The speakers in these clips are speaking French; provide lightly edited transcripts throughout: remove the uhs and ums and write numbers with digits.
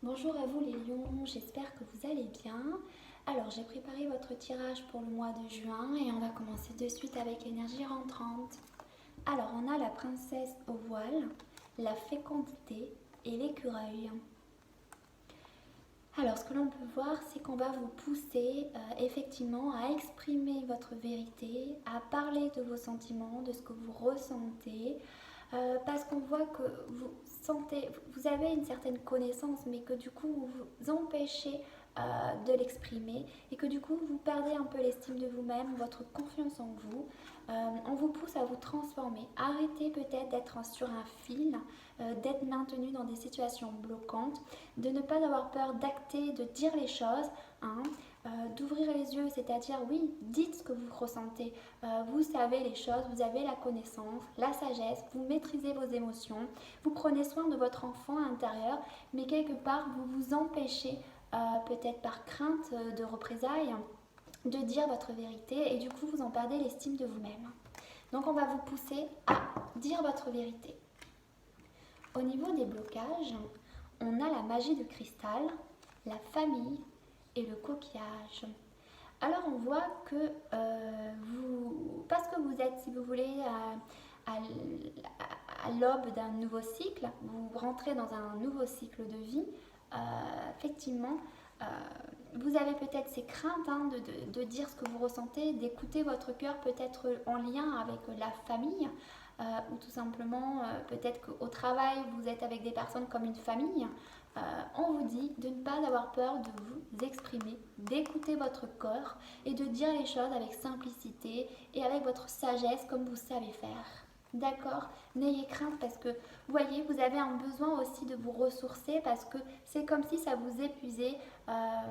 Bonjour à vous les lions, j'espère que vous allez bien. Alors j'ai préparé votre tirage pour le mois de juin et on va commencer de suite avec l'énergie rentrante. Alors on a la princesse au voile, la fécondité et l'écureuil. Alors ce que l'on peut voir, c'est qu'on va vous pousser effectivement à exprimer votre vérité, à parler de vos sentiments, de ce que vous ressentez, parce qu'on voit que vous sentez, vous avez une certaine connaissance, mais que du coup vous vous empêchez de l'exprimer et que du coup vous perdez un peu l'estime de vous-même, votre confiance en vous. On vous pousse à vous transformer. Arrêtez peut-être d'être sur un fil, d'être maintenu dans des situations bloquantes, de ne pas avoir peur d'acter, de dire les choses, hein, d'ouvrir les yeux, c'est-à-dire oui, dites ce que vous ressentez, vous savez les choses, vous avez la connaissance, la sagesse, vous maîtrisez vos émotions, vous prenez soin de votre enfant intérieur, mais quelque part vous vous empêchez, peut-être par crainte de représailles, de dire votre vérité et du coup vous en perdez l'estime de vous-même. Donc on va vous pousser à dire votre vérité. Au niveau des blocages, on a la magie de cristal, la famille et le coquillage. Alors on voit que parce que vous êtes, si vous voulez, à l'aube d'un nouveau cycle, vous rentrez dans un nouveau cycle de vie, effectivement, euh, vous avez peut-être ces craintes, hein, de dire ce que vous ressentez, d'écouter votre cœur peut-être en lien avec la famille, ou tout simplement peut-être qu'au travail vous êtes avec des personnes comme une famille. On vous dit de ne pas avoir peur de vous exprimer, d'écouter votre corps et de dire les choses avec simplicité et avec votre sagesse comme vous savez faire. D'accord? N'ayez crainte parce que, vous voyez, vous avez un besoin aussi de vous ressourcer parce que c'est comme si ça vous épuisait,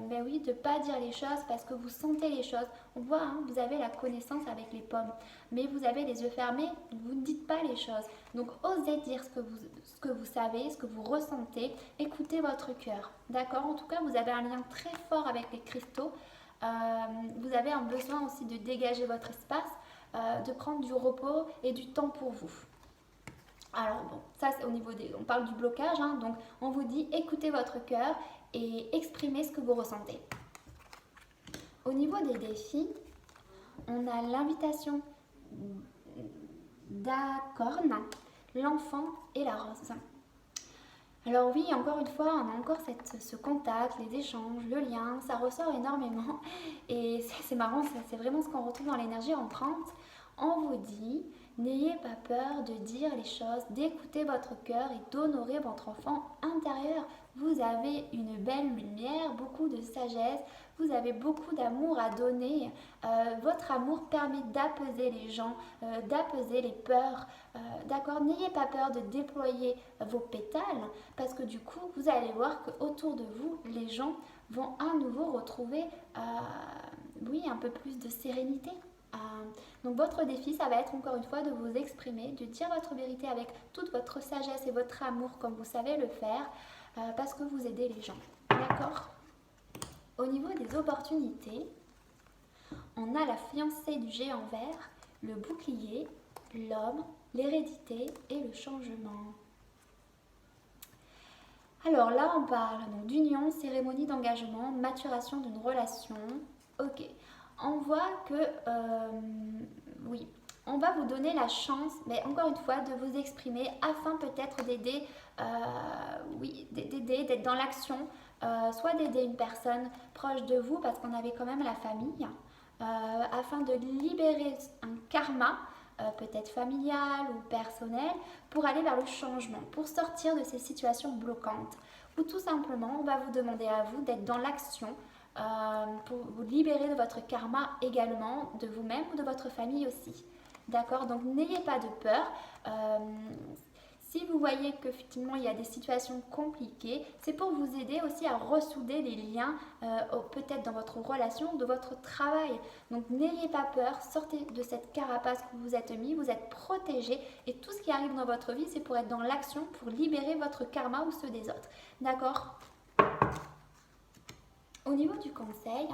mais oui, de ne pas dire les choses parce que vous sentez les choses. On voit, hein, vous avez la connaissance avec les pommes, mais vous avez les yeux fermés, vous ne dites pas les choses. Donc osez dire ce que vous savez, ce que vous ressentez, écoutez votre cœur. D'accord? En tout cas, vous avez un lien très fort avec les cristaux. Vous avez un besoin aussi de dégager votre espace, de prendre du repos et du temps pour vous. Alors bon, ça c'est au niveau des... On parle du blocage, hein, donc on vous dit écoutez votre cœur et exprimez ce que vous ressentez. Au niveau des défis, on a l'invitation d'Acorn, l'enfant et la rose. Alors oui, encore une fois, on a encore ce contact, les échanges, le lien, ça ressort énormément. Et c'est marrant, c'est vraiment ce qu'on retrouve dans l'énergie entrante. On vous dit, n'ayez pas peur de dire les choses, d'écouter votre cœur et d'honorer votre enfant intérieur. Vous avez une belle lumière, beaucoup de sagesse, vous avez beaucoup d'amour à donner. Votre amour permet d'apaiser les gens, d'apaiser les peurs. D'accord? N'ayez pas peur de déployer vos pétales parce que du coup, vous allez voir qu'autour de vous, les gens vont à nouveau retrouver oui, un peu plus de sérénité. Donc votre défi, ça va être encore une fois de vous exprimer, de dire votre vérité avec toute votre sagesse et votre amour comme vous savez le faire, parce que vous aidez les gens. D'accord? Au niveau des opportunités, on a la fiancée du géant vert, le bouclier, l'homme, l'hérédité et le changement. Alors là, on parle d'union, cérémonie d'engagement, maturation d'une relation. Ok. On voit que, oui, on va vous donner la chance, mais encore une fois, de vous exprimer afin peut-être d'aider, oui, d'aider, d'être dans l'action, soit d'aider une personne proche de vous, parce qu'on avait quand même la famille, afin de libérer un karma, peut-être familial ou personnel, pour aller vers le changement, pour sortir de ces situations bloquantes. Ou tout simplement, on va vous demander à vous d'être dans l'action, pour vous libérer de votre karma également, de vous-même ou de votre famille aussi. D'accord? Donc n'ayez pas de peur. Si vous voyez qu'effectivement il y a des situations compliquées, c'est pour vous aider aussi à ressouder les liens, peut-être dans votre relation, de votre travail. Donc n'ayez pas peur, sortez de cette carapace que vous vous êtes mis, vous êtes protégé et tout ce qui arrive dans votre vie, c'est pour être dans l'action, pour libérer votre karma ou ceux des autres. D'accord? Au niveau du conseil,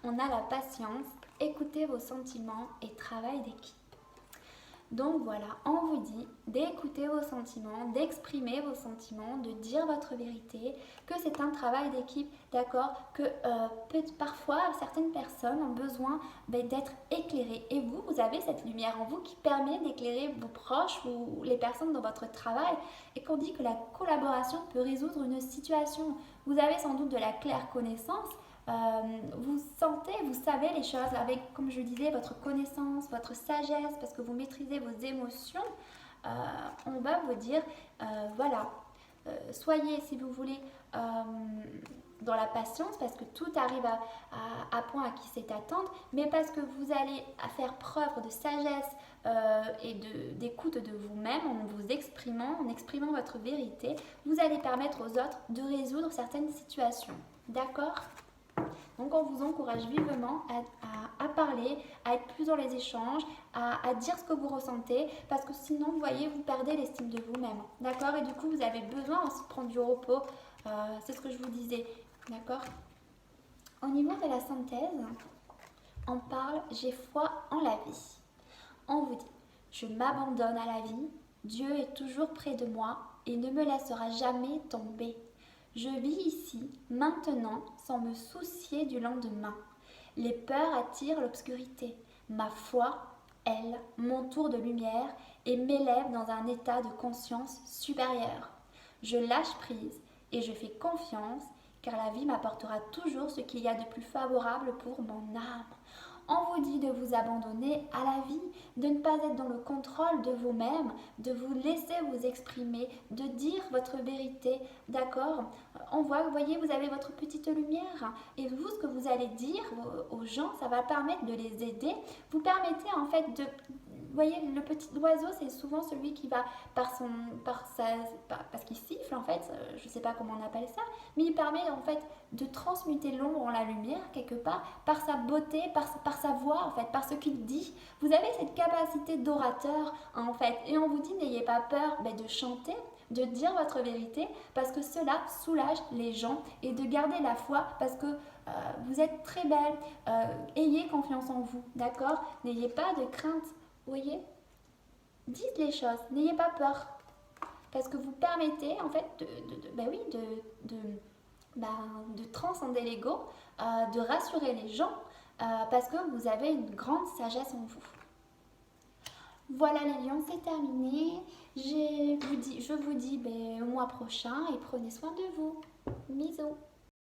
on a la patience, écoutez vos sentiments et travail d'équipe. Donc voilà, on vous dit d'écouter vos sentiments, d'exprimer vos sentiments, de dire votre vérité, que c'est un travail d'équipe, d'accord, que parfois certaines personnes ont besoin d'être éclairées. Et vous avez cette lumière en vous qui permet d'éclairer vos proches ou les personnes dans votre travail. Et qu'on dit que la collaboration peut résoudre une situation. Vous avez sans doute de la claire connaissance. Vous sentez, vous savez les choses avec, comme je disais, votre connaissance, votre sagesse, parce que vous maîtrisez vos émotions. On va vous dire, voilà, soyez, si vous voulez, dans la patience, parce que tout arrive à point à qui sait attendre, mais parce que vous allez faire preuve de sagesse et d'écoute de vous-même, en vous exprimant, en exprimant votre vérité, vous allez permettre aux autres de résoudre certaines situations. D'accord ? Donc on vous encourage vivement à parler, à être plus dans les échanges, à dire ce que vous ressentez, parce que sinon, vous voyez, vous perdez l'estime de vous-même. D'accord? Et du coup, vous avez besoin aussi de prendre du repos. C'est ce que je vous disais. D'accord? Au niveau de la synthèse, on parle « J'ai foi en la vie ». On vous dit « Je m'abandonne à la vie, Dieu est toujours près de moi et ne me laissera jamais tomber. Je vis ici, maintenant, sans me soucier du lendemain. Les peurs attirent l'obscurité. Ma foi, elle, m'entoure de lumière et m'élève dans un état de conscience supérieure. Je lâche prise et je fais confiance, car la vie m'apportera toujours ce qu'il y a de plus favorable pour mon âme. On vous dit de vous abandonner à la vie, de ne pas être dans le contrôle de vous-même, de vous laisser vous exprimer, de dire votre vérité, d'accord? On voit, vous voyez, vous avez votre petite lumière et vous, ce que vous allez dire aux gens, ça va permettre de les aider. Vous permettez en fait de... Vous voyez, le petit oiseau, c'est souvent celui qui va parce qu'il siffle en fait, je ne sais pas comment on appelle ça, mais il permet en fait de transmuter l'ombre en la lumière quelque part par sa beauté, par sa voix en fait, par ce qu'il dit. Vous avez cette capacité d'orateur en fait, et on vous dit n'ayez pas peur de chanter, de dire votre vérité, parce que cela soulage les gens, et de garder la foi parce que vous êtes très belle. Ayez confiance en vous, d'accord? N'ayez pas de crainte. Vous voyez, dites les choses, n'ayez pas peur, parce que vous permettez en fait de transcender l'ego, de rassurer les gens, parce que vous avez une grande sagesse en vous. Voilà les lions, c'est terminé. Je vous dis au mois prochain et prenez soin de vous. Bisous.